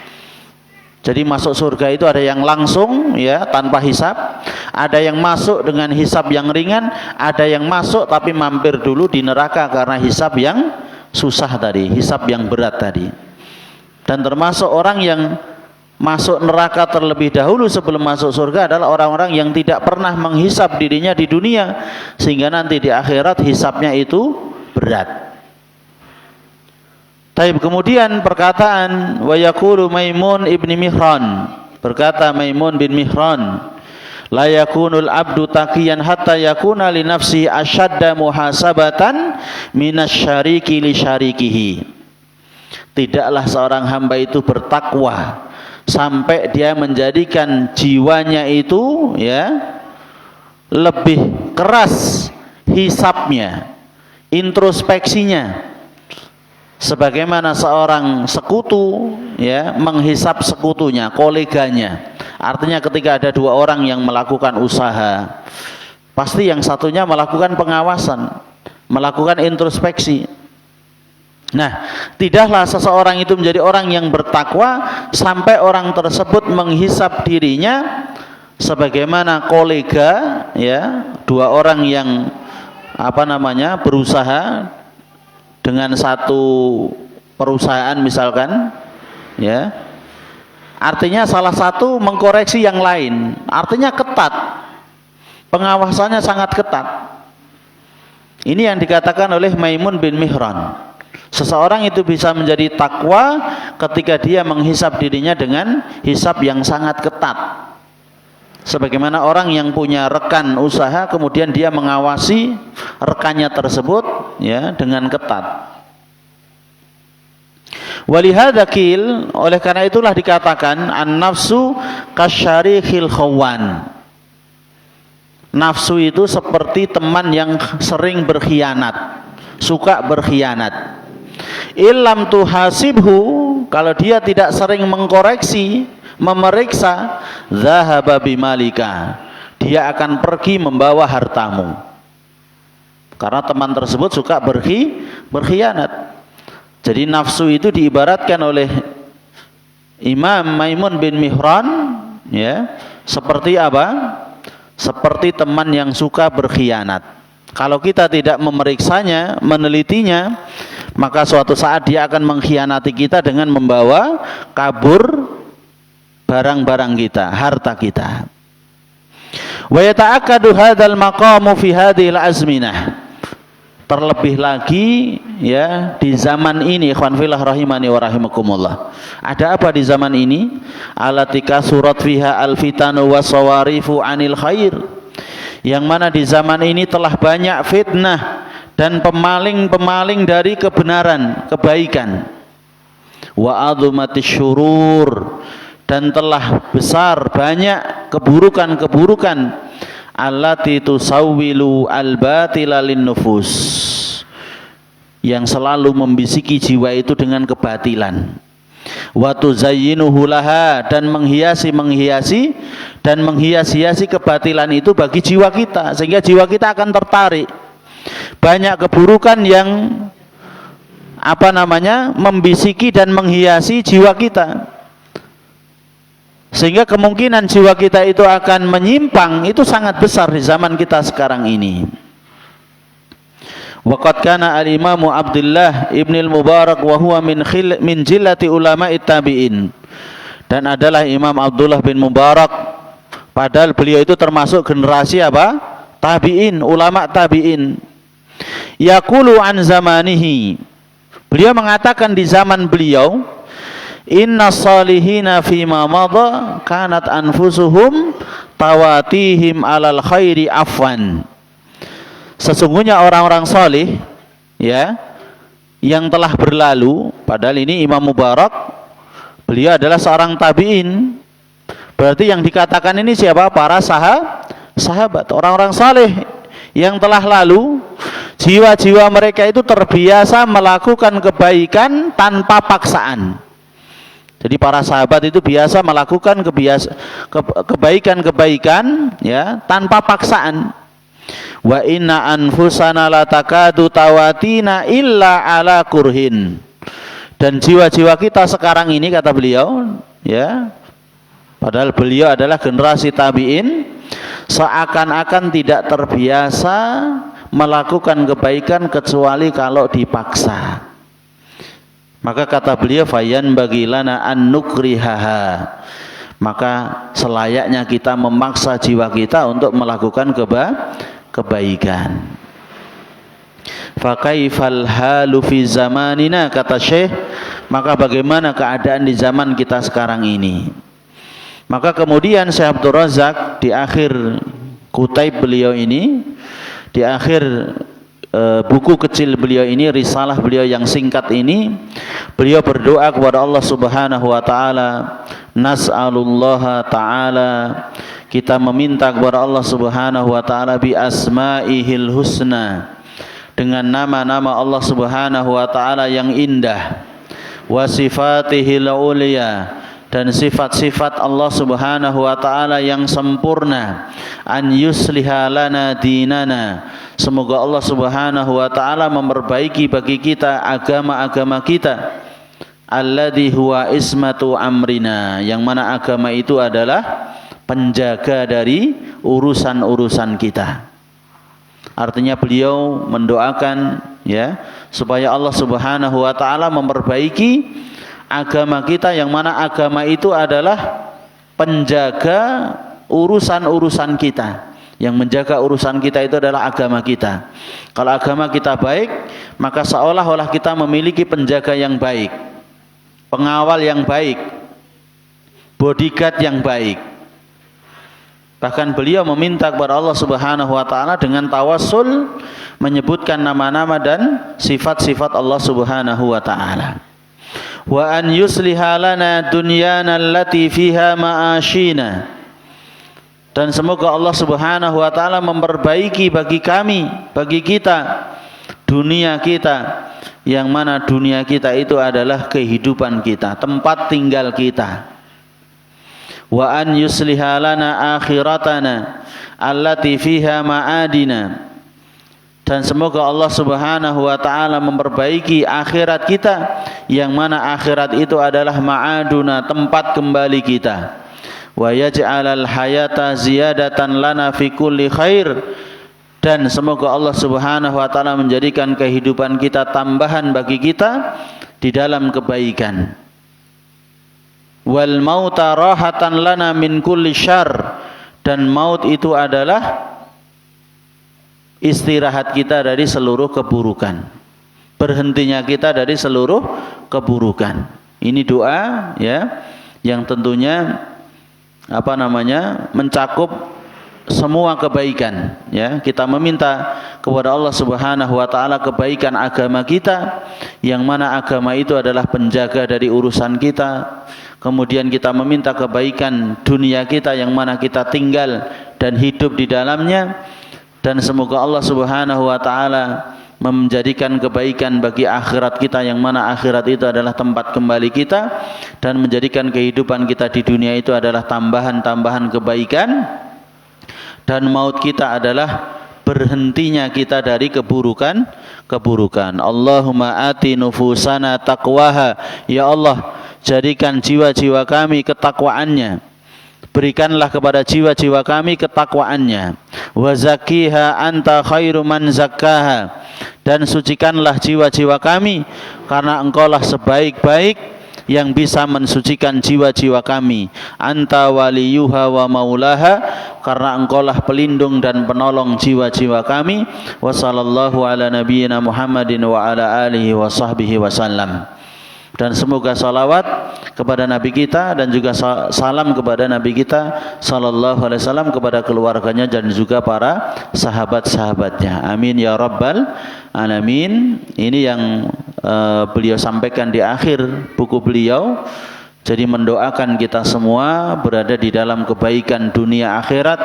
Jadi masuk surga itu ada yang langsung, ya, tanpa hisab, ada yang masuk dengan hisab yang ringan, ada yang masuk tapi mampir dulu di neraka karena hisab yang susah tadi, hisab yang berat tadi. Dan termasuk orang yang masuk neraka terlebih dahulu sebelum masuk surga adalah orang-orang yang tidak pernah menghisab dirinya di dunia, sehingga nanti di akhirat hisabnya itu berat. Taib, kemudian perkataan wa yaqulu Maimun ibni Mihran, berkata Maimun bin Mihran, la yakunul abdu taqiyan hatta yakuna li nafsi ashadda muhasabatan minasyariki li syarikihi. Tidaklah seorang hamba itu bertakwa sampai dia menjadikan jiwanya itu, ya, lebih keras hisabnya, introspeksinya, sebagaimana seorang sekutu, ya, menghisap sekutunya, koleganya. Artinya ketika ada dua orang yang melakukan usaha, pasti yang satunya melakukan pengawasan, melakukan introspeksi. Nah, tidaklah seseorang itu menjadi orang yang bertakwa sampai orang tersebut menghisap dirinya sebagaimana kolega, ya, dua orang yang berusaha dengan satu perusahaan misalkan, ya. Artinya salah satu mengkoreksi yang lain, artinya ketat. Pengawasannya sangat ketat. Ini yang dikatakan oleh Maimun bin Mihran. Seseorang itu bisa menjadi takwa ketika dia menghisap dirinya dengan hisap yang sangat ketat. Sebagaimana orang yang punya rekan usaha kemudian dia mengawasi rekannya tersebut ya dengan ketat. Walihada qil, oleh karena itulah dikatakan an-nafsu kasyarikhil khawan. Nafsu itu seperti teman yang sering berkhianat, suka berkhianat. Illam tuhasibhu, kalau dia tidak sering mengkoreksi, memeriksa, zahaba bimalika, dia akan pergi membawa hartamu. Karena teman tersebut suka berkhianat. Jadi nafsu itu diibaratkan oleh Imam Maimun bin Mihran ya, seperti apa? Seperti teman yang suka berkhianat. Kalau kita tidak memeriksanya, menelitinya, maka suatu saat dia akan mengkhianati kita dengan membawa kabur barang-barang kita, harta kita. Wa yata'akkadu hadzal maqamu fi hadhil azminah. Terlebih lagi ya di zaman ini, ikhwan fillah rahimani wa rahimakumullah. Ada apa di zaman ini? Alatika surat fiha alfitanu wasawarifu anil khair. Yang mana di zaman ini telah banyak fitnah dan pemaling-pemaling dari kebenaran, kebaikan. Wa adzumatis syurur, dan telah besar banyak keburukan-keburukan. Allati tusawwilu al-batila lin-nufus, yang selalu membisiki jiwa itu dengan kebatilan. Wa tuzayyinuhu laha, dan menghiasi kebatilan itu bagi jiwa kita, sehingga jiwa kita akan tertarik. Banyak keburukan yang membisiki dan menghiasi jiwa kita, sehingga kemungkinan jiwa kita itu akan menyimpang itu sangat besar di zaman kita sekarang ini. Waqad kana al-Imamu Abdullah ibn al-Mubarak wa huwa min jillati ulama'it tabi'in. Dan adalah Imam Abdullah bin Mubarak, padahal beliau itu termasuk generasi apa? Tabi'in, ulama tabi'in. Yaqulu an zamanihi, beliau mengatakan di zaman beliau, inna salihina fima madha kanat anfusuhum tawatihim alal khairi afwan. Sesungguhnya orang-orang salih ya yang telah berlalu, padahal ini Imam Mubarak, beliau adalah seorang tabi'in. Berarti yang dikatakan ini siapa? Para sahabat, orang-orang salih yang telah lalu. Jiwa-jiwa mereka itu terbiasa melakukan kebaikan tanpa paksaan. Jadi para sahabat itu biasa melakukan kebaikan-kebaikan ya tanpa paksaan. Wa inna anfusana la takadu tawatina illa ala kurhin. Dan jiwa-jiwa kita sekarang ini, kata beliau ya, padahal beliau adalah generasi tabi'in, seakan-akan tidak terbiasa melakukan kebaikan kecuali kalau dipaksa. Maka kata beliau, fayan bagilana an nukrihaha, maka selayaknya kita memaksa jiwa kita untuk melakukan kebaikan. Fakaifal halu fi zamanina, kata Syekh, maka bagaimana keadaan di zaman kita sekarang ini? Maka kemudian Syekh Abdul Razak di akhir kutaib beliau ini, di akhir buku kecil beliau ini, risalah beliau yang singkat ini, beliau berdoa kepada Allah Subhanahu wa taala, nas'alullah taala, kita meminta kepada Allah Subhanahu wa taala bi asmaihil husna, dengan nama-nama Allah Subhanahu wa taala yang indah, wa sifatihil ulia, dan sifat-sifat Allah Subhanahu wa taala yang sempurna, an yusliha lana dinana, semoga Allah Subhanahu wa taala memperbaiki bagi kita agama-agama kita, alladzi huwa ismatu amrina, yang mana agama itu adalah penjaga dari urusan-urusan kita. Artinya beliau mendoakan ya supaya Allah Subhanahu wa taala memperbaiki agama kita, yang mana agama itu adalah penjaga urusan-urusan kita, Yang menjaga urusan kita itu adalah agama kita. Kalau agama kita baik, maka seolah-olah kita memiliki penjaga yang baik, pengawal yang baik, bodyguard yang baik. Bahkan beliau meminta kepada Allah Subhanahu wa taala dengan tawassul menyebutkan nama-nama dan sifat-sifat Allah Subhanahu wa taala. Wa an yusliha lana dunyana allati fiha ma'ashina. Dan semoga Allah Subhanahu wa taala memperbaiki bagi kami, bagi kita dunia kita, yang mana dunia kita itu adalah kehidupan kita, tempat tinggal kita. Wa an yusliha lana akhiratana allati fiha ma'adina. Dan semoga Allah Subhanahu wa taala memperbaiki akhirat kita, yang mana akhirat itu adalah ma'aduna, tempat kembali kita. Wa yaj'alal hayata ziyadatan lana fi kulli khair. Dan semoga Allah Subhanahu wa taala menjadikan kehidupan kita tambahan bagi kita di dalam kebaikan. Wal mauta rahatan lana min kulli syarr. Dan maut itu adalah istirahat kita dari seluruh keburukan, berhentinya kita dari seluruh keburukan. Ini doa ya, yang tentunya mencakup semua kebaikan ya. Kita meminta kepada Allah Subhanahu wa taala kebaikan agama kita, yang mana agama itu adalah penjaga dari urusan kita. Kemudian kita meminta kebaikan dunia kita, yang mana kita tinggal dan hidup di dalamnya. Dan semoga Allah Subhanahu wa taala menjadikan kebaikan bagi akhirat kita, yang mana akhirat itu adalah tempat kembali kita, dan menjadikan kehidupan kita di dunia itu adalah tambahan-tambahan kebaikan, dan maut kita adalah berhentinya kita dari keburukan. Allahumma ati nufusana taqwaha. Ya Allah, jadikan jiwa-jiwa kami ketakwaannya. Berikanlah kepada jiwa-jiwa kami ketakwaannya. Wa zakkiha anta khairu man zakkaha. Dan sucikanlah jiwa-jiwa kami, karena engkaulah sebaik-baik yang bisa mensucikan jiwa-jiwa kami. Anta waliyuha wa maulaha. Karena engkaulah pelindung dan penolong jiwa-jiwa kami. Wa sallallahu ala nabiyyina Muhammadin wa ala alihi wa sahbihi wasallam. Dan semoga salawat kepada Nabi kita dan juga salam kepada Nabi kita sallallahu alaihi wasallam, kepada keluarganya dan juga para sahabat-sahabatnya. Amin ya rabbal alamin. Ini yang beliau sampaikan di akhir buku beliau. Jadi mendoakan kita semua berada di dalam kebaikan dunia akhirat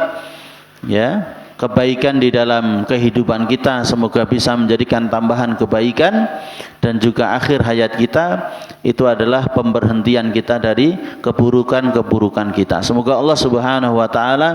ya. Kebaikan di dalam kehidupan kita semoga bisa menjadikan tambahan kebaikan, dan juga akhir hayat kita itu adalah pemberhentian kita dari keburukan-keburukan kita. Semoga Allah Subhanahu wa taala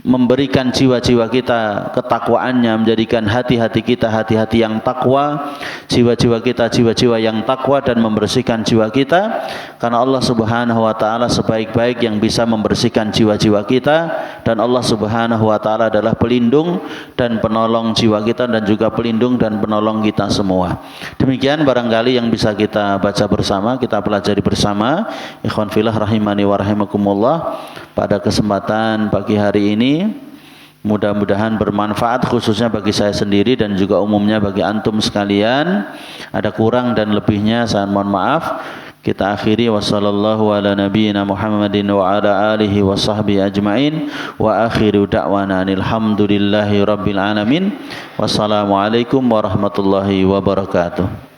memberikan jiwa-jiwa kita ketakwaannya, menjadikan hati-hati kita hati-hati yang takwa, jiwa-jiwa kita jiwa-jiwa yang takwa, dan membersihkan jiwa kita, karena Allah Subhanahu wa taala sebaik-baik yang bisa membersihkan jiwa-jiwa kita, dan Allah Subhanahu wa taala adalah pelindung dan penolong jiwa kita, dan juga pelindung dan penolong kita semua. Demikian barangkali yang bisa kita baca bersama, kita pelajari bersama. Ikhwan fillah rahimani wa rahimakumullah. Pada kesempatan pagi hari ini, mudah-mudahan bermanfaat, khususnya bagi saya sendiri dan juga umumnya bagi antum sekalian. Ada kurang dan lebihnya saya mohon maaf. Kita akhiri wassallallahu ala nabiyyina Muhammadin wa ala alihi wa sahbihi ajma'in, wa akhiru da'wana alhamdulillahi rabbil alamin. Wassalamualaikum warahmatullahi wabarakatuh.